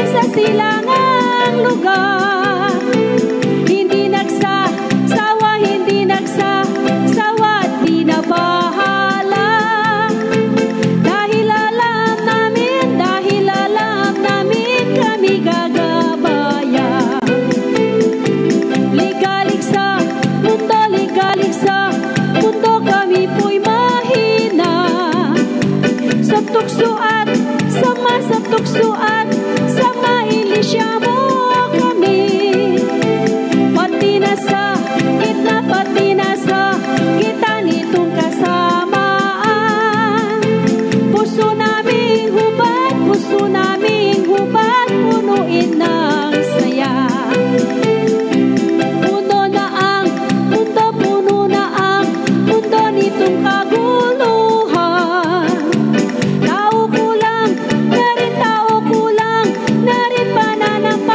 sa silangang lugar. Hindi nagsasawa, hindi nagsasawa at di na bahala. Dahil alam namin kami gagabaya. Ligalig sa mundo kami po'y mahina. Sa tukso at sama ilisya mo kami. Pati na sa gitna nitong kasamaan. Puso naming hubad, punuin ng saya. Puno na ang mundo nitong kaguluhan. Tao kulang, na rin pananampalataya.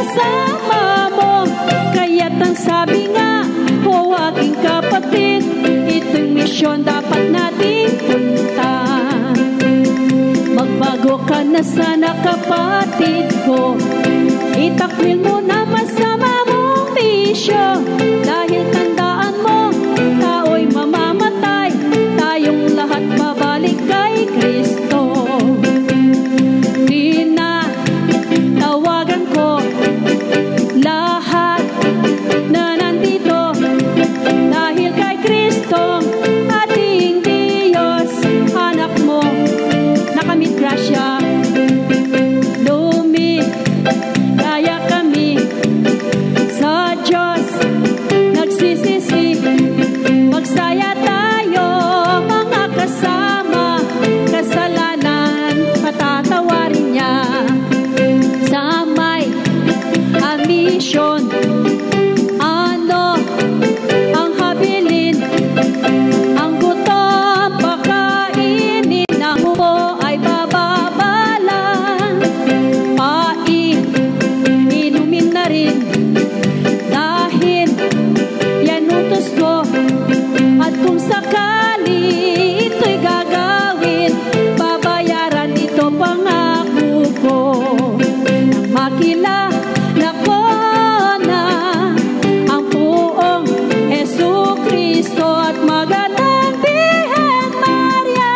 kasama mo. Kaya't ang sabi nga, o aking kapatid, itong misyon dapat nating punta. Magbago ka na sana kapatid ko, itakwil mo na masama mong bisyo. Dahil tandaan mo, tao'y mamamatay, tayong lahat babalik kay Kristo. Di na tawagan ko lahat na nandito, dahil kay Kristo ating Diyos, anak mo nakamit grasya. Kaya kami sa Diyos nagsisisi, magsaya tayo mga kasama, kasalanan patatawarin niya. Sa may amisyon, ano ang habilin, ang gutom pakainin, ang upo ay bababalan, inumin na rin, dahil yan utos ko. At kung sakali ito'y gagawin, babayaran ito pangako ko. Nang makilala ko na ang buong Jesucristo at magandang Birhen Maria,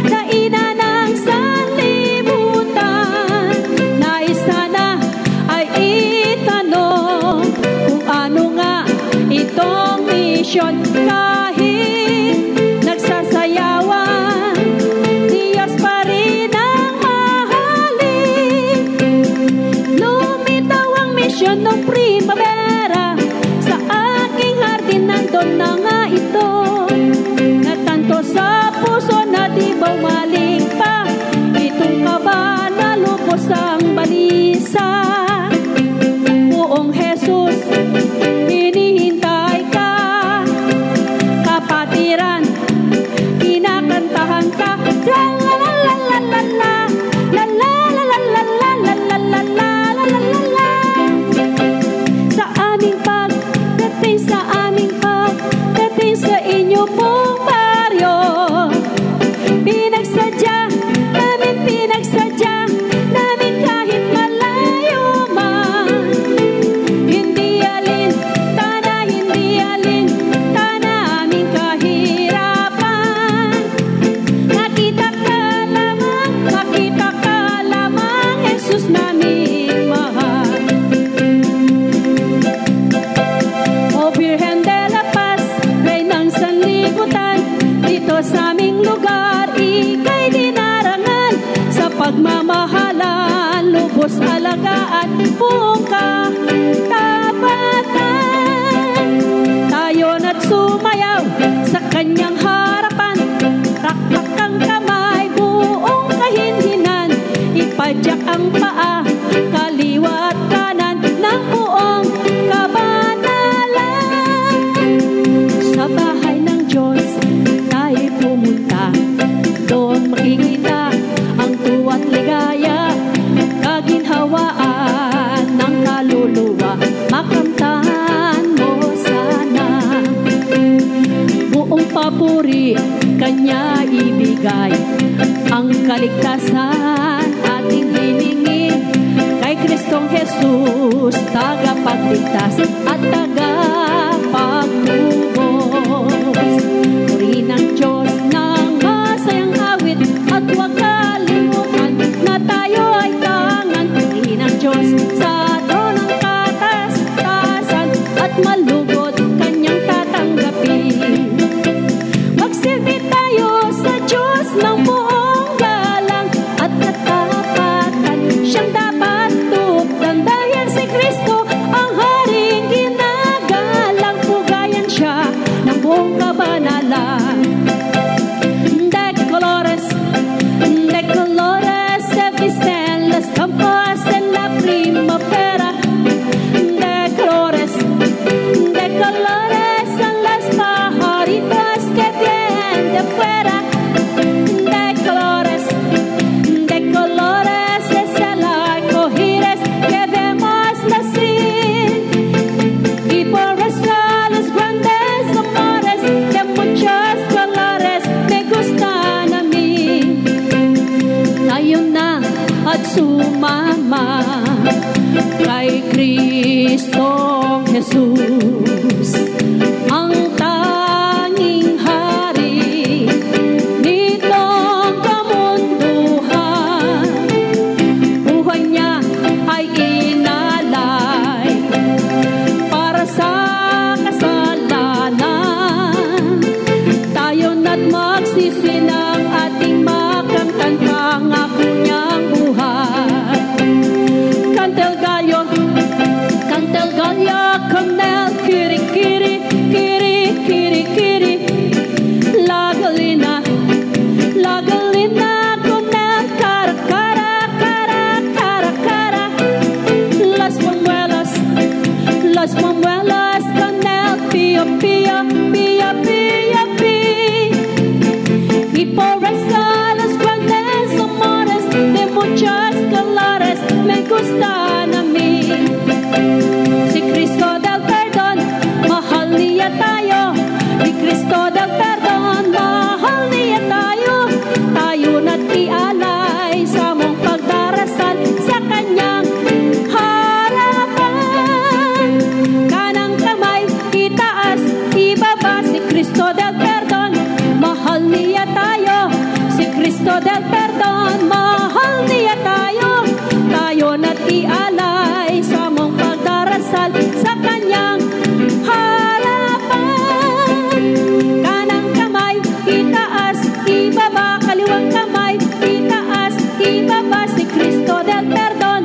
na ina ng sanlibutan, nais sana ay itanong kung ano nga itong misyon. Kahit nagsasayawan, Diyos pa rin ang mahalin. Lumitaw ang misyon ng primavera, sa aking hardin nandun na nga ito. Natanto sa puso na di bumalik pa, itong kaba na lubos ang balisa. Buong Jesus, hinihintay ka, kapatiran, kinakantahan ka. La la la la la la la la la la la la la la la la la. Sa aming pagdating, sa aming pagdating sa inyo pong baryo, pinagsadya namin kahit malayo man. Hindi alin tana aming kahirapan. Nakita ka lamang, Jesus naming mahal. O Birhen de la Paz, Reynang sanlibutan, dito sa aming lugar ika'y dinarangan. Sa pagmamahalan, lubos alagaan, buong katapatan. Tayo na't sumayaw sa kanyang harapan, rakpak ang kamay, buong kahinhinan, ipadyak ang paa, kaliwa at kanan ng buong kabanalan. Sa bahay ng Diyos tayo pumunta, doon makikita ang tuwa't ligaya, kaginhawaan ng kaluluwa, makamtan mo sana. Buong papuri kanya ibigay, ang kaligtasan ating hiningin kay Kristong Jesus, tagapagligtas at tagapagtubos. Purihin ang Diyos ng masayang awit, at huwag kalimutan na tayo ay tangan. Purihin ang Diyos sa tronong katas-tasan, at malugod kanyang tatanggapin. Magsilbi tayo sa Diyos ng buong galang at katapatan, siyang dapat tupdan, dahil si Kristo ang haring ginagawa. Ama, kay Kristong Jesus, ang tanging hari nitong kamunduhan. Buhay niya ay inalay para sa kasalanan. Tayo na't magsisi ng ating makamtan pangako niyang buhay. Cantel gallo, canel, kiri, kiri, kiri, kiri, kiri. Lagalina, conel, cara, cara, cara, cara, cara. Las Manuelas, conel, pia, pia, pia, pia, pia. Y por eso los grandes amores de muchos colores me gustan a mí. Si Cristo del perdón, mahal niya tayo. Si Cristo del perdón, mahal niya tayo. Tayo na't ialay sa mong pagdarasal sa kanyang harapan. Kanang kamay, itaas, ibaba. Si Cristo del perdón, mahal niya tayo. Si Cristo del perdón, mahal niya tayo. Tayo na't ialay sa mong pagdarasal sa kanyang harapan. Kanang kamay, itaas, ibaba. Kaliwang kamay, itaas, ibaba. Si Cristo del perdón,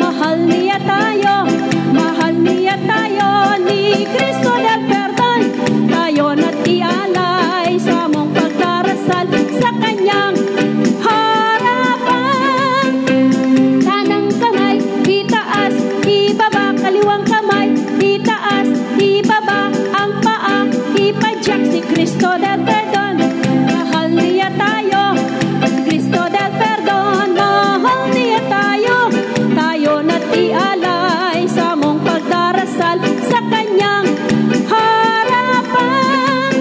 mahal niya tayo. Mahal niya tayo. Ni Cristo del perdón, tayo na't ialay sa mong pagdarasal sa kanyang harapan. Kanang kamay, itaas, ibaba. Kaliwang kamay, itaas, ibaba. Ang paa, ipadyak. Si Cristo del perdón, mahal niya tayo. Si Cristo del perdón, mahal niya tayo. Tayo na't ialay sa mong pagdarasal sa kanyang harapan.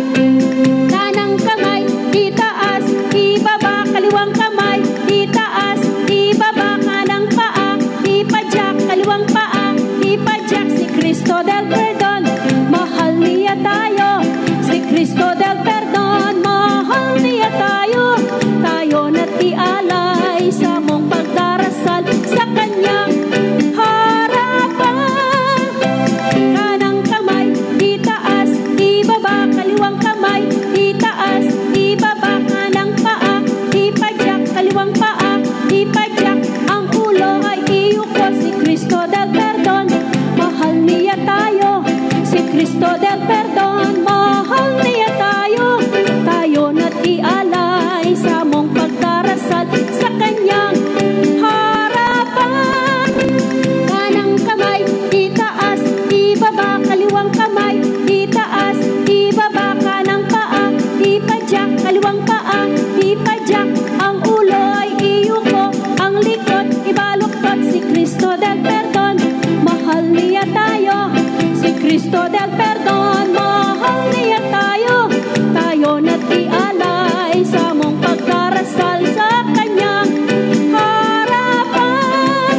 Kanang kamay, itaas, ibaba. Kaliwang kamay, itaas, ibaba. Kanang paa, ipadyak. Kaliwang paa, ipadyak. Si Cristo del perdón, mahal niya tayo. Si Cristo del perdón, mahal niya tayo. Tayo na't ialay sa mong pagdarasal sa kanyang harapan. Kanang kamay, itaas, ibaba. Kaliwang kamay, itaas, ibaba. Kanang paa, ipadyak. Kaliwang paa, ipadyak. Ang ulo ay iyuko. Si Cristo del perdón, mahal niya tayo. Si Cristo del perdón, mahal niya tayo. Tayo na't ialay sa mong pagdarasal sa kanyang harapan. Kanang kamay, itaas, ibaba. Kaliwang kamay, itaas, ibaba. Kanang paa, ipadyak. Kaliwang paa, ipadyak. Ang ulo ay iyuko. Ang likod, ibaluktot. Si Cristo del perdón, mahal niya tayo. Si Cristo del perdón, mahal niya tayo. Tayo na't ialay sa mong pagdarasal sa kanyang harapan.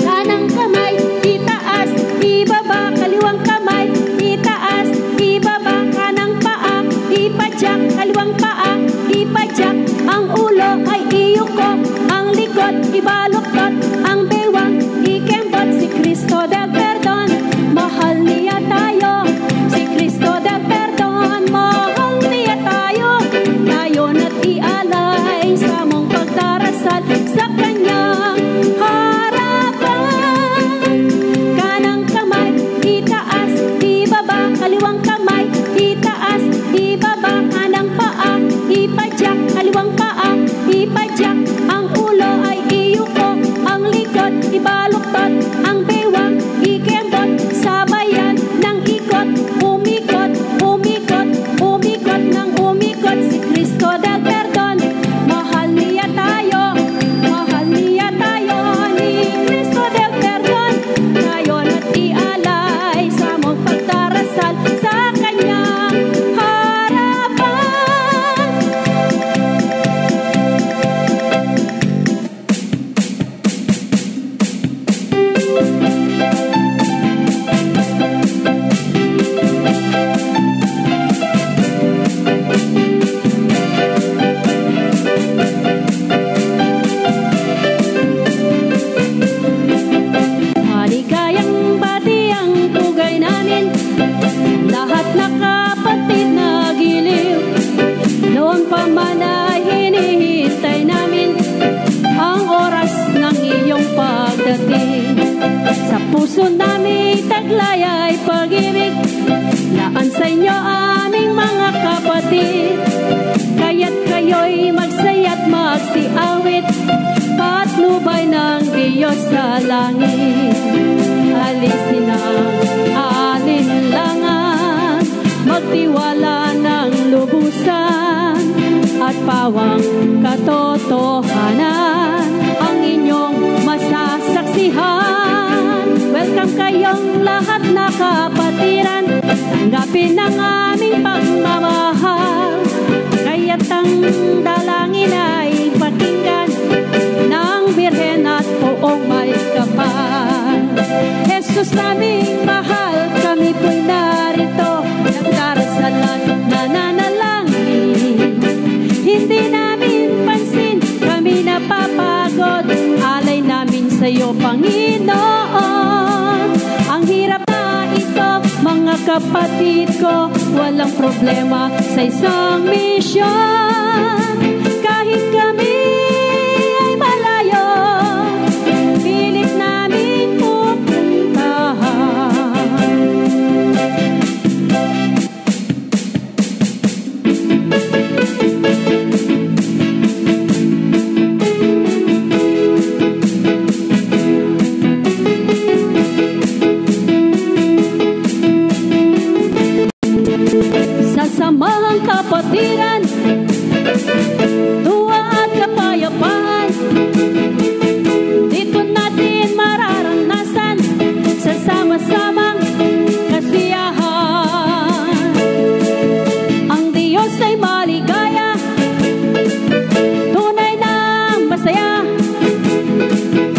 Kanang kamay, itaas, ibaba. Kaliwang kamay, itaas, ibaba. Kanang paa, ipadyak. Kaliwang paa, ipadyak. Ang ulo ay iyuko. Ang likod, ibaluktot. Ang bewang, ikembot. Si Cristo del perdón, mahal niya tayo. Si Cristo del perdón, mahal niya tayo. Tayo na't ialay sa mong pagdarasal sa kanyang harapan. Kanang kamay, itaas, ibaba. Kaliwang kamay, itaas, ibaba. Kanang paa, ipadyak. Kaliwang paa, ipadyak. Ang ulo ay iyuko. puso namin taglay ay pag-ibig. Laan sa inyo aming mga kapatid, kaya't kayo'y magsaya't magsiawit, patnubay ng Diyos sa langit. Alisin ang alinlangan, magtiwala ng lubusan, at pawang katotohanan ang inyong masasaksihan. Welcome kayong lahat na kapatiran, tanggapin ang aming pagmamahal, kaya't ang dalangin ay pakinggan ng Birhen at Poong may kapal. Jesus naming mahal, kami po'y narito, nagdarasal at nananalangin. Hindi namin pansin, kami napapagod, alay namin sa'yo, Panginoon. Ang hirap na ito, mga kapatid ko, walang problema sa isang misyon. Kahit kami ay malayo, pilit namin pupuntahan. Sasamahang kapatiran, tuwa at kapayapaan, dito natin mararanasan sa sama-samang kasiyahan. Ang Diyos ay maligaya, tunay na masaya,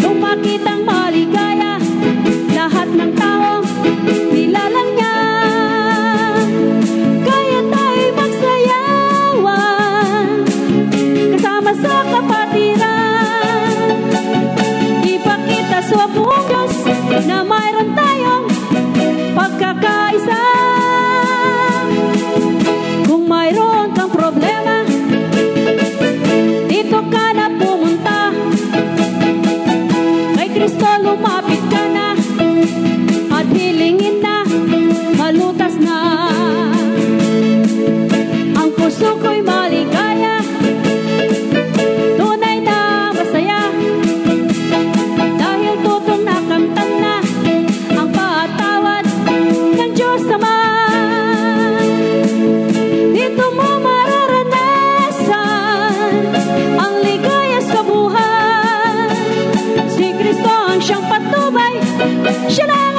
kung makitang maligaya lahat ng tao nilalang niya. Sa kapatiran, ipakita sa buong Diyos na mayroon tayong pagkakaisa. Kung mayroon kang problema, dito ka na pumunta, kay Kristo lumapit ka na, at hilingin na, malutas na. Ang puso ko'y maligaya, siyang patnubay, siya lang